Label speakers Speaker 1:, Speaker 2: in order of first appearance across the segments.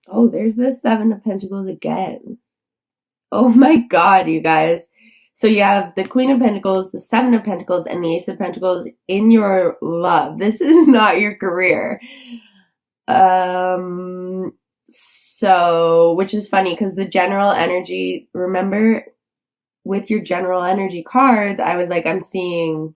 Speaker 1: Oh, there's the Seven of Pentacles again. Oh my God, you guys. So you have the Queen of Pentacles, the Seven of Pentacles, and the Ace of Pentacles in your love. This is not your career. So, which is funny because the general energy, remember with your general energy cards, I was like, I'm seeing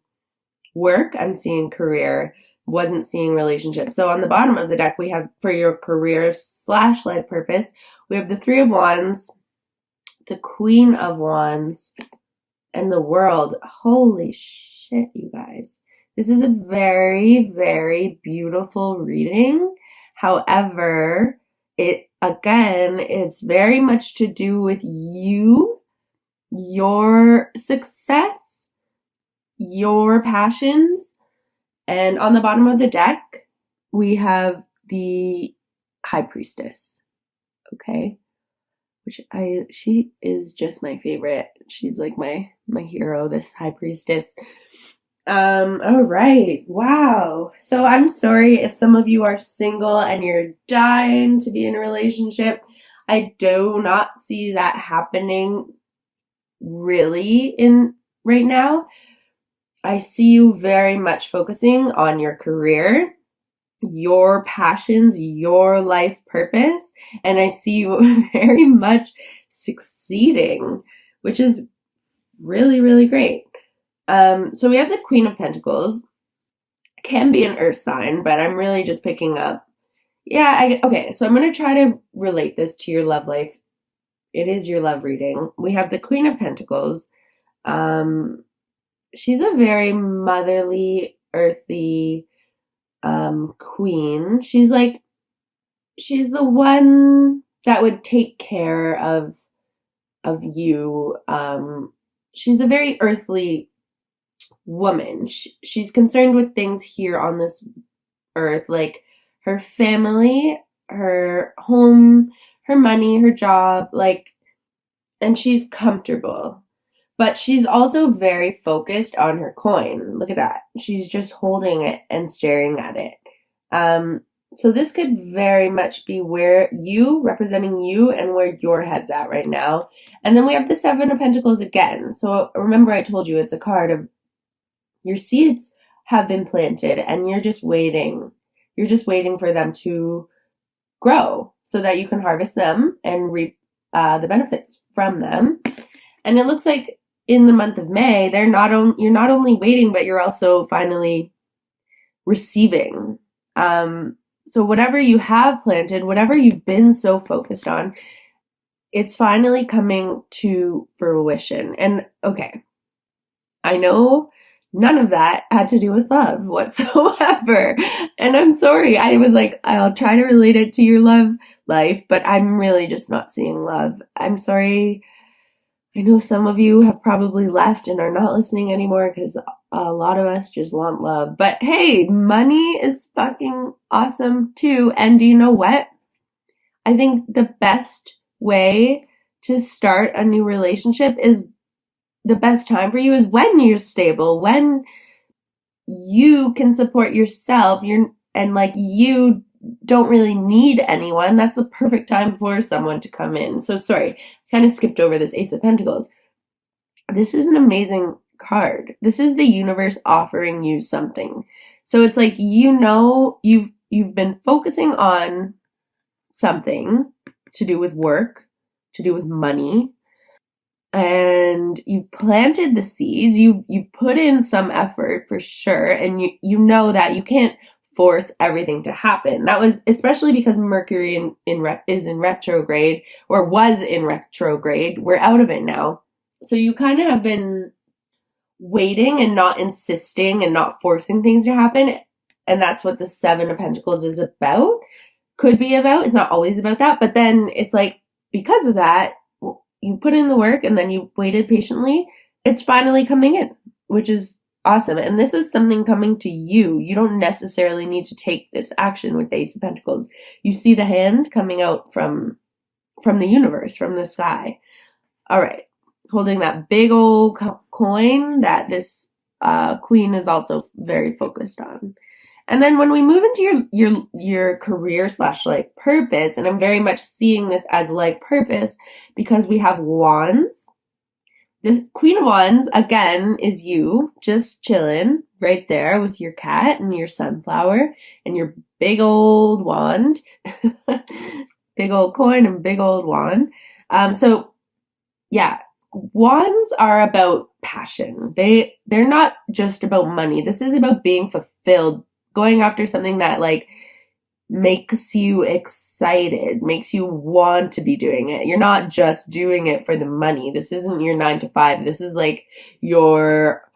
Speaker 1: work, I'm seeing career, wasn't seeing relationship. So on the bottom of the deck, we have for your career slash life purpose, we have the Three of Wands, the Queen of Wands, and the World. Holy shit, you guys. This is a very, very beautiful reading. However, it's very much to do with you, your success, your passions. And on the bottom of the deck, we have the High Priestess. Okay. She is just my favorite. She's like my hero, this High Priestess. All right. Wow. So I'm sorry if some of you are single and you're dying to be in a relationship. I do not see that happening really in right now. I see you very much focusing on your career, your passions, your life purpose, and I see you very much succeeding, which is really, really great. So we have the Queen of Pentacles. Can be an earth sign, but I'm really just picking up. Yeah, okay, so I'm going to try to relate this to your love life. It is your love reading. We have the Queen of Pentacles. She's a very motherly, earthy queen. She's the one that would take care of you. She's a very earthly woman. She's concerned with things here on this earth, like her family, her home, her money, her job, and she's comfortable. But she's also very focused on her coin. Look at that. She's just holding it and staring at it. So this could very much be where you, representing you, and where your head's at right now. And then we have the Seven of Pentacles again. So remember I told you it's a card of your seeds have been planted and you're just waiting. You're just waiting for them to grow so that you can harvest them and reap the benefits from them. And it looks like in the month of May, you're not only waiting, but you're also finally receiving. So whatever you have planted, whatever you've been so focused on, it's finally coming to fruition. And okay, I know none of that had to do with love whatsoever. And I'm sorry. I was like, I'll try to relate it to your love life, but I'm really just not seeing love. I'm sorry. I know some of you have probably left and are not listening anymore because a lot of us just want love. But hey, money is fucking awesome too. And do you know what? I think the best way to start a new relationship is the best time for you is when you're stable, when you can support yourself, you don't really need anyone. That's the perfect time for someone to come in. So sorry, kind of skipped over this Ace of Pentacles. This is an amazing card. This is the universe offering you something. So it's like, you've been focusing on something to do with work, to do with money, and you've planted the seeds. You've put in some effort for sure, and you know that you can't force everything to happen. That was especially because Mercury is in retrograde, or was in retrograde. We're out of it now. So you kind of have been waiting and not insisting and not forcing things to happen. And that's what the Seven of Pentacles is about. Could be about. It's not always about that. But then it's like, because of that, you put in the work and then you waited patiently. It's finally coming in, which is awesome. And this is something coming to you. You don't necessarily need to take this action with the Ace of Pentacles. You see the hand coming out from the universe, from the sky. All right. Holding that big old coin that this queen is also very focused on. And then when we move into your career slash life purpose, and I'm very much seeing this as life purpose because we have wands. The Queen of Wands, again, is you just chilling right there with your cat and your sunflower and your big old wand. Big old coin and big old wand. So yeah, wands are about passion. They're not just about money. This is about being fulfilled, going after something that like makes you excited, makes you want to be doing it. You're not just doing it for the money. This isn't your 9 to 5. This is like your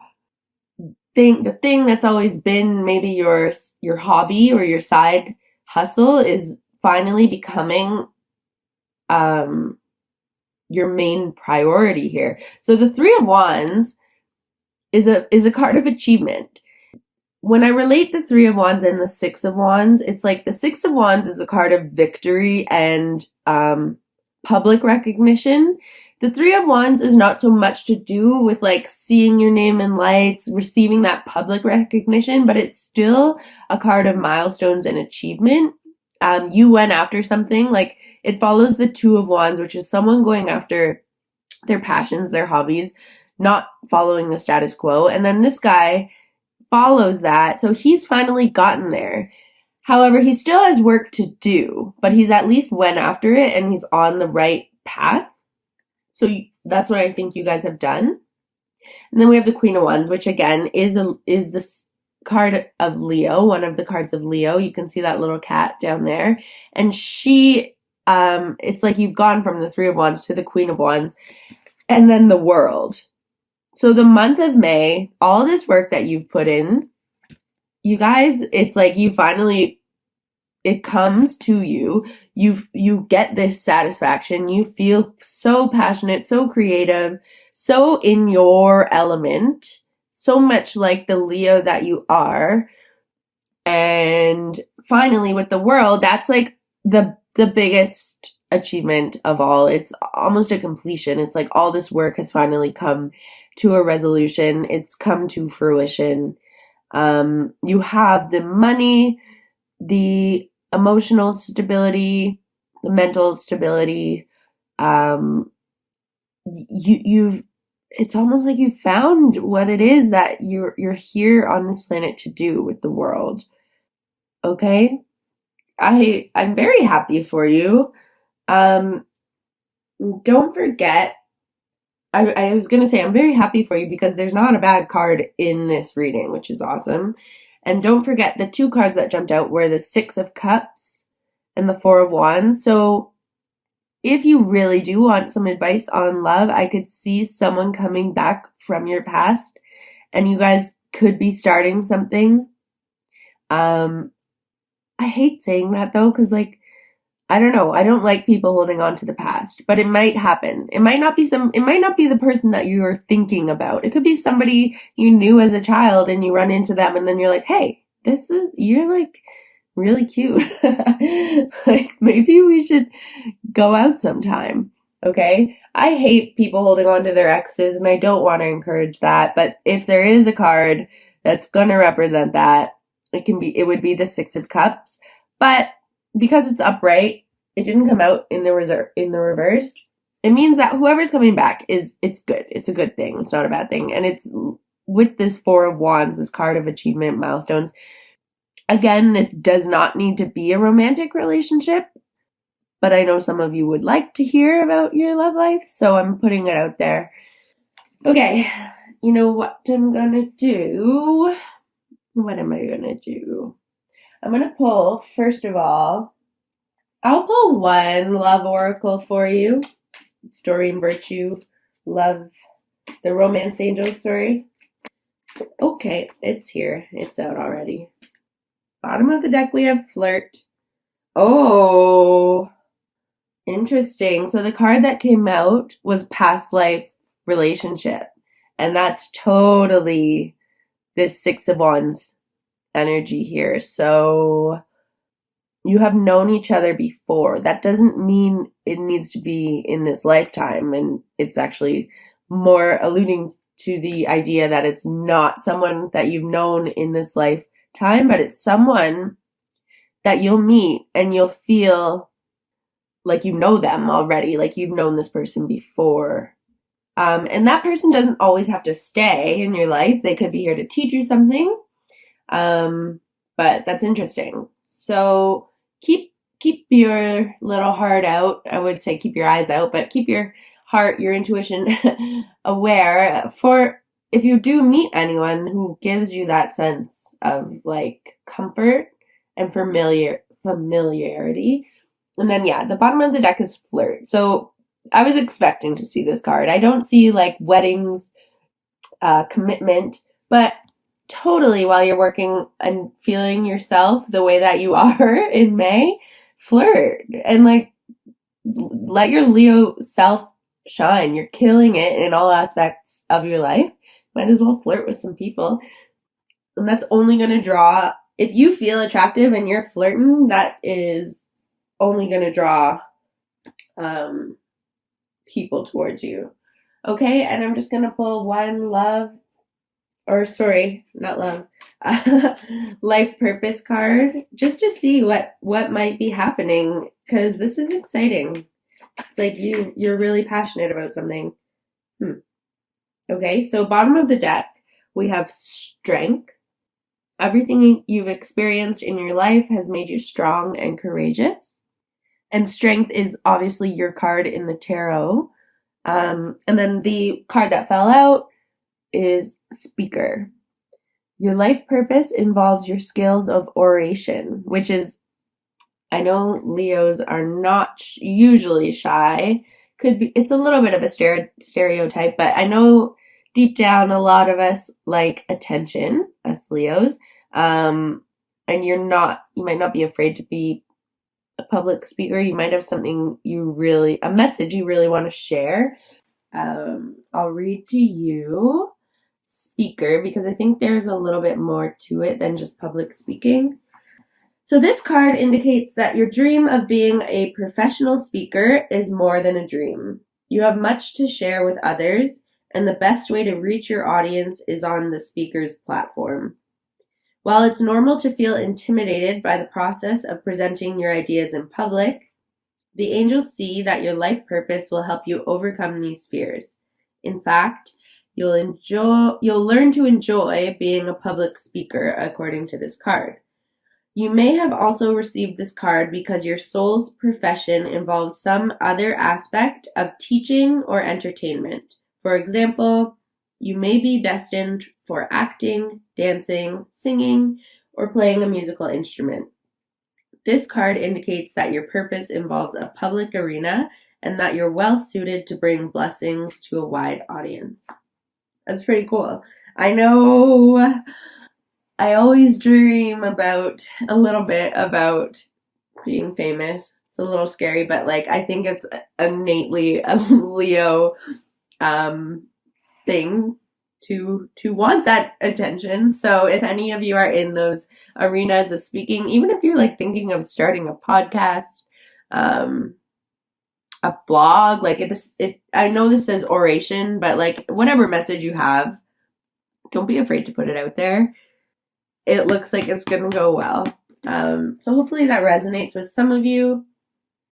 Speaker 1: thing, the thing that's always been maybe your hobby or your side hustle is finally becoming your main priority here. So the Three of Wands is a card of achievement. When I relate the Three of Wands and the Six of Wands, it's like the Six of Wands is a card of victory and public recognition. The Three of Wands is not so much to do with like seeing your name in lights, receiving that public recognition, but it's still a card of milestones and achievement. You went after something, like it follows the Two of Wands, which is someone going after their passions, their hobbies, not following the status quo. And then this guy follows that. So he's finally gotten there. However, he still has work to do, but he's at least went after it and he's on the right path. So that's what I think you guys have done. And then we have the Queen of Wands, which again is this card of Leo, one of the cards of Leo. You can see that little cat down there. And she, it's like you've gone from the Three of Wands to the Queen of Wands and then the World. So the month of May, all this work that you've put in, you guys, it's like you finally, it comes to you. You get this satisfaction. You feel so passionate, so creative, so in your element, so much like the Leo that you are. And finally with the World, that's like the biggest achievement of all. It's almost a completion. It's like all this work has finally come to a resolution. It's come to fruition. You have the money, the emotional stability, the mental stability. It's almost like you found what it is that you're here on this planet to do with the World. Okay? I'm very happy for you. Don't forget, I was going to say I'm very happy for you because there's not a bad card in this reading, which is awesome. And don't forget the two cards that jumped out were the Six of Cups and the Four of Wands. So if you really do want some advice on love, I could see someone coming back from your past and you guys could be starting something. I hate saying that though, because like, I don't know. I don't like people holding on to the past, but it might happen. It might not be the person that you are thinking about. It could be somebody you knew as a child and you run into them and then you're like, hey, you're like really cute. Like maybe we should go out sometime. Okay. I hate people holding on to their exes and I don't want to encourage that. But if there is a card that's going to represent that, it would be the Six of Cups. But because it's upright, it didn't come out in the reversed. It means that whoever's coming back it's good. It's a good thing. It's not a bad thing. And it's with this Four of Wands, this card of achievement, milestones. Again, this does not need to be a romantic relationship, but I know some of you would like to hear about your love life, so I'm putting it out there. Okay, you know what I'm gonna do? What am I gonna do? I'm going to pull, first of all, I'll pull one love oracle for you. Doreen Virtue, love, the romance angel story. Okay, it's here. It's out already. Bottom of the deck, we have flirt. Oh, interesting. So the card that came out was past life relationship. And that's totally this Six of Wands energy here. So you have known each other before. That doesn't mean it needs to be in this lifetime, and it's actually more alluding to the idea that it's not someone that you've known in this life time, but it's someone that you'll meet and you'll feel like you know them already, like you've known this person before. And that person doesn't always have to stay in your life. They could be here to teach you something. But that's interesting. So keep your little heart out. I would say keep your eyes out, but keep your heart, your intuition aware for if you do meet anyone who gives you that sense of like comfort and familiarity. And then the bottom of the deck is flirt. So I was expecting to see this card. I don't see like weddings, commitment, but totally while you're working and feeling yourself the way that you are in May, flirt and like let your Leo self shine. You're killing it in all aspects of your life. Might as well flirt with some people. And that's only going to draw, if you feel attractive and you're flirting, that is only going to draw people towards you. Okay, and I'm just going to pull one life purpose card just to see what might be happening, because this is exciting. It's like you're really passionate about something. Okay, so bottom of the deck, we have strength. Everything you've experienced in your life has made you strong and courageous. And strength is obviously your card in the tarot. And then the card that fell out is speaker. Your life purpose involves your skills of oration, which is, I know Leos are not usually shy. It's a little bit of a stereotype, but I know deep down a lot of us like attention, us Leos. And you might not be afraid to be a public speaker. You might have a message you really want to share. I'll read to you speaker because I think there's a little bit more to it than just public speaking. So this card indicates that your dream of being a professional speaker is more than a dream. You have much to share with others, and the best way to reach your audience is on the speaker's platform. While it's normal to feel intimidated by the process of presenting your ideas in public, the angels see that your life purpose will help you overcome these fears. In fact, you'll learn to enjoy being a public speaker, according to this card. You may have also received this card because your soul's profession involves some other aspect of teaching or entertainment. For example, you may be destined for acting, dancing, singing, or playing a musical instrument. This card indicates that your purpose involves a public arena and that you're well suited to bring blessings to a wide audience. That's pretty cool. I know I always dream a little bit about being famous. It's a little scary, but like I think it's innately a Leo thing to want that attention. So if any of you are in those arenas of speaking, even if you're like thinking of starting a podcast, a blog, like I know this says oration, but like whatever message you have, don't be afraid to put it out there. It looks like it's going to go well. So hopefully that resonates with some of you.